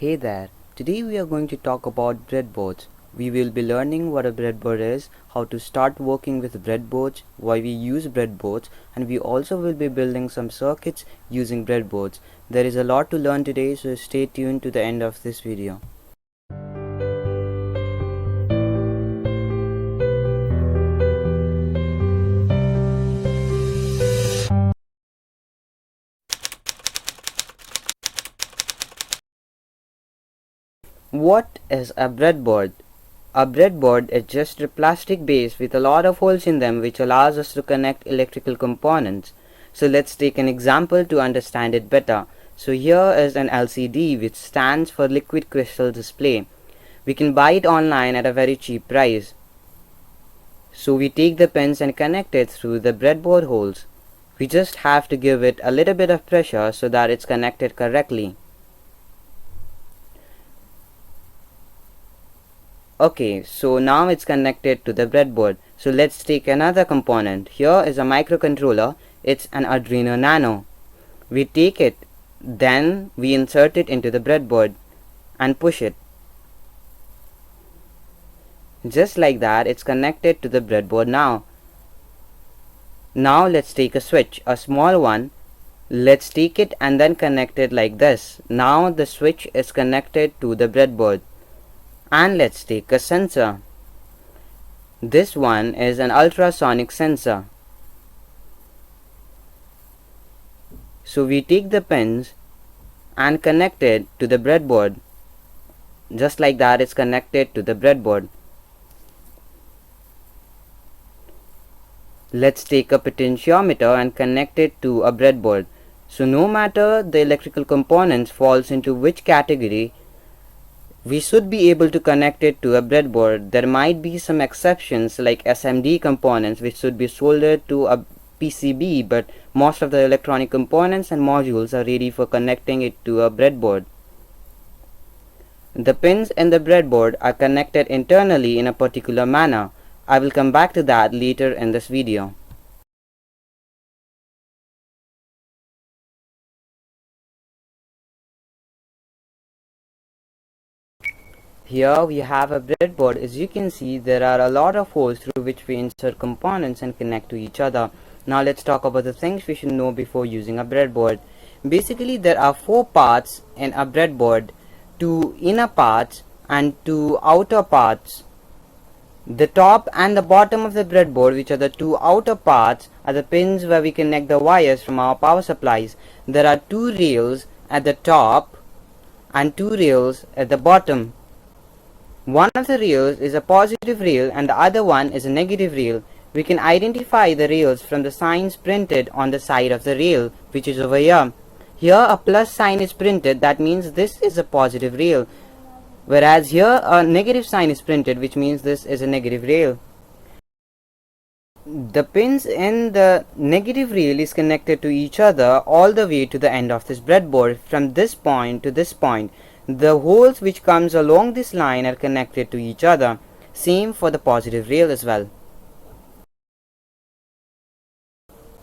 Hey there, today we are going to talk about breadboards. We will be learning what a breadboard is, how to start working with breadboards, why we use breadboards, and we also will be building some circuits using breadboards. There is a lot to learn today, so stay tuned to the end of this video. What is a breadboard? A breadboard is just a plastic base with a lot of holes in them which allows us to connect electrical components. So let's take an example to understand it better. So here is an LCD which stands for liquid crystal display. We can buy it online at a very cheap price. So we take the pins and connect it through the breadboard holes. We just have to give it a little bit of pressure so that it's connected correctly. Okay, so now it's connected to the breadboard. So let's take another component. Here is a microcontroller. It's an Arduino Nano. We take it, then we insert it into the breadboard and push it. Just like that, it's connected to the breadboard now. Now let's take a switch, a small one. Let's take it and then connect it like this. Now the switch is connected to the breadboard. And let's take a sensor. This one is an ultrasonic sensor. So we take the pins and connect it to the breadboard. Just like that, it's connected to the breadboard. Let's take a potentiometer and connect it to a breadboard. So no matter the electrical components falls into which category, we should be able to connect it to a breadboard. There might be some exceptions like SMD components which should be soldered to a PCB, but most of the electronic components and modules are ready for connecting it to a breadboard. The pins in the breadboard are connected internally in a particular manner. I will come back to that later in this video. Here we have a breadboard. As you can see, there are a lot of holes through which we insert components and connect to each other. Now let's talk about the things we should know before using a breadboard. Basically, there are 4 parts in a breadboard, 2 inner parts and 2 outer parts. The top and the bottom of the breadboard, which are the 2 outer parts, are the pins where we connect the wires from our power supplies. There are 2 rails at the top and 2 rails at the bottom. One of the rails is a positive rail and the other one is a negative rail. We can identify the rails from the signs printed on the side of the rail, which is over here. Here a plus sign is printed, that means this is a positive rail. Whereas here a negative sign is printed, which means this is a negative rail. The pins in the negative rail is connected to each other all the way to the end of this breadboard, from this point to this point. The holes which comes along this line are connected to each other. Same for the positive rail as well.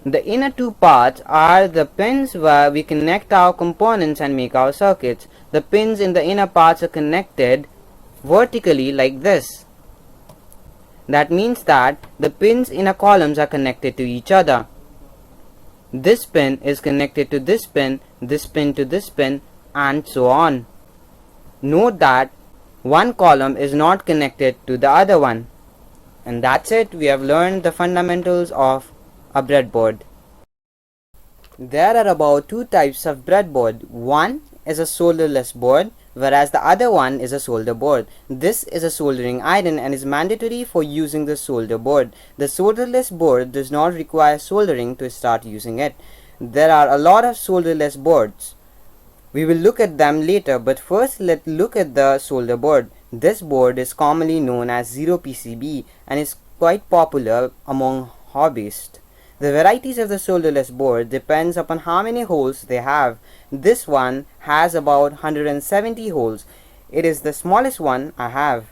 The inner 2 parts are the pins where we connect our components and make our circuits. The pins in the inner parts are connected vertically like this. That means that the pins in a columns are connected to each other. This pin is connected to this pin to this pin, and so on. Note that one column is not connected to the other one. And that's it. We have learned the fundamentals of a breadboard. There are about 2 types of breadboard. One is a solderless board, whereas the other one is a solder board. This is a soldering iron and is mandatory for using the solder board. The solderless board does not require soldering to start using it. There are a lot of solderless boards. We will look at them later, but first let's look at the solder board. This board is commonly known as 0 PCB and is quite popular among hobbyists. The varieties of the solderless board depends upon how many holes they have. This one has about 170 holes. It is the smallest one I have.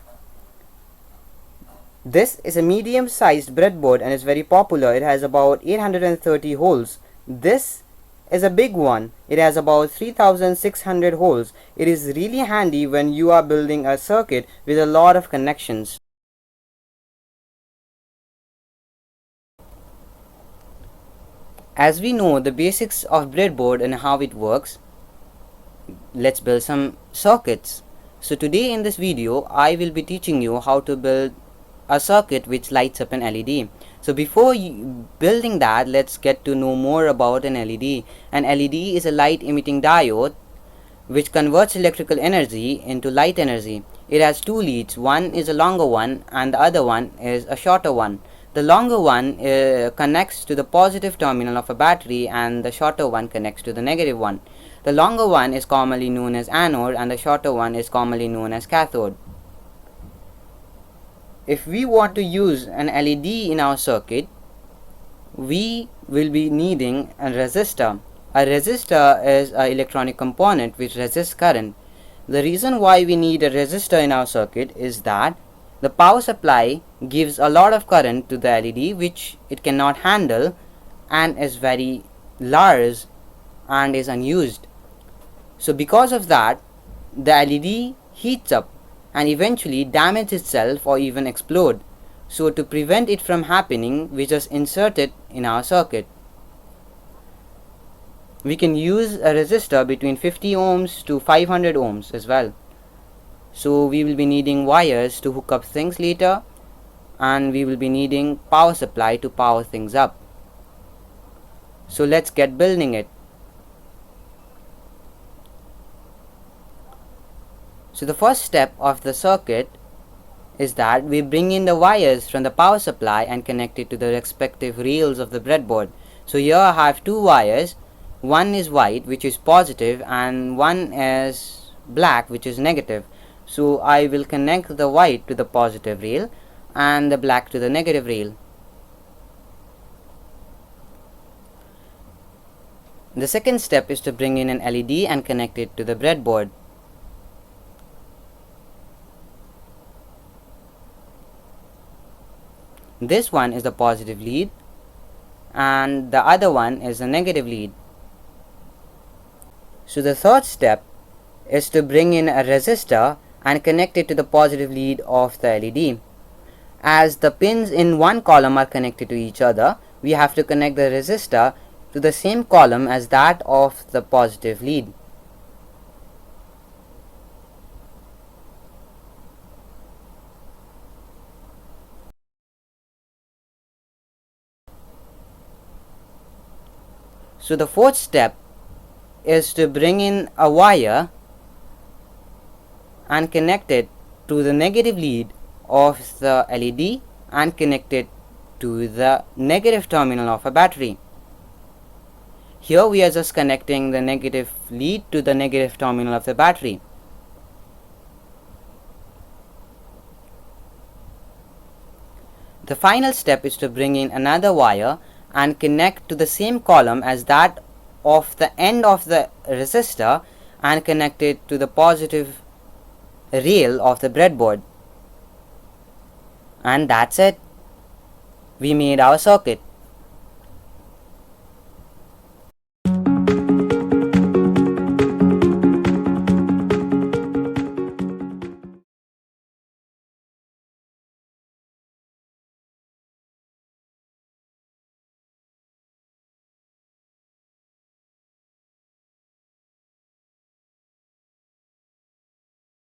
This is a medium-sized breadboard and is very popular. It has about 830 holes. This is a big one. It has about 3600 holes. It is really handy when you are building a circuit with a lot of connections. As we know the basics of breadboard and how it works, let's build some circuits. So today in this video I will be teaching you how to build a circuit which lights up an LED. So before building that, let's get to know more about an LED. An LED is a light emitting diode which converts electrical energy into light energy. It has two leads, one is a longer one and the other one is a shorter one. The longer one connects to the positive terminal of a battery and the shorter one connects to the negative one. The longer one is commonly known as anode and the shorter one is commonly known as cathode. If we want to use an LED in our circuit, we will be needing a resistor. A resistor is an electronic component which resists current. The reason why we need a resistor in our circuit is that the power supply gives a lot of current to the LED which it cannot handle and is very large and is unused. So because of that, the LED heats up and eventually damages itself or even explode. So to prevent it from happening, we just insert it in our circuit. We can use a resistor between 50 ohms to 500 ohms as well. So we will be needing wires to hook up things later, and we will be needing power supply to power things up. So let's get building it. So the first step of the circuit is that we bring in the wires from the power supply and connect it to the respective rails of the breadboard. So here I have two wires. One is white, which is positive, and one is black, which is negative. So I will connect the white to the positive rail and the black to the negative rail. The second step is to bring in an LED and connect it to the breadboard. This one is the positive lead and the other one is the negative lead. So the third step is to bring in a resistor and connect it to the positive lead of the LED. As the pins in one column are connected to each other, we have to connect the resistor to the same column as that of the positive lead. So the fourth step is to bring in a wire and connect it to the negative lead of the LED and connect it to the negative terminal of a battery. Here we are just connecting the negative lead to the negative terminal of the battery. The final step is to bring in another wire and connect to the same column as that of the end of the resistor and connect it to the positive rail of the breadboard. And that's it. We made our circuit.